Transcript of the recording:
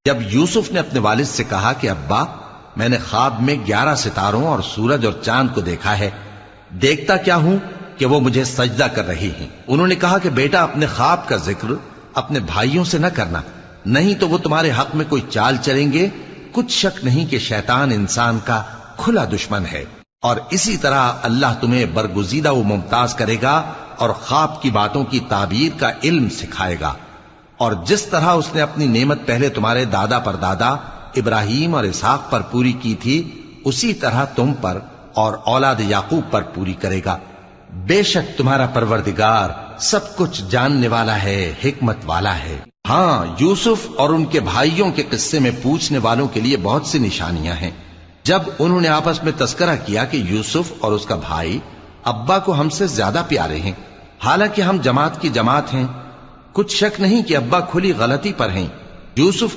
जब यूसुफ ने अपने वालिद से कहा कि अब्बा, मैंने ख्वाब में 11 सितारों और सूरज और चांद को देखा है, देखता क्या हूं कि वो मुझे सजदा कर रही हैं। उन्होंने कहा कि बेटा, अपने ख्वाब का जिक्र अपने भाइयों से न करना, नहीं तो वो तुम्हारे हक में कोई चाल चलेंगे। कुछ शक नहीं कि शैतान इंसान का खुला दुश्मन है, और इसी तरह अल्लाह तुम्हें बरगुजीदा व मुमताज करेगा और ख्वाब की बातों की ताबीर का इल्म सिखाएगा। और जिस तरह उसने अपनी नेमत पहले तुम्हारे दादा परदादा इब्राहिम और इसहाक पर पूरी की थी, उसी तरह तुम पर और औलाद याकूब पर पूरी करेगा। बेशक तुम्हारा परवरदिगार सब कुछ जानने वाला है, हिकमत वाला है। हाँ, यूसुफ और उनके भाइयों के किस्से में पूछने वालों के लिए बहुत सी निशानियां हैं। जब उन्होंने आपस में तस्करा किया कि यूसुफ और उसका भाई अब्बा को हमसे ज्यादा प्यारे हैं, हालांकि हम जमात की जमात हैं, कुछ शक नहीं कि अब्बा खुली गलती पर हैं। यूसुफ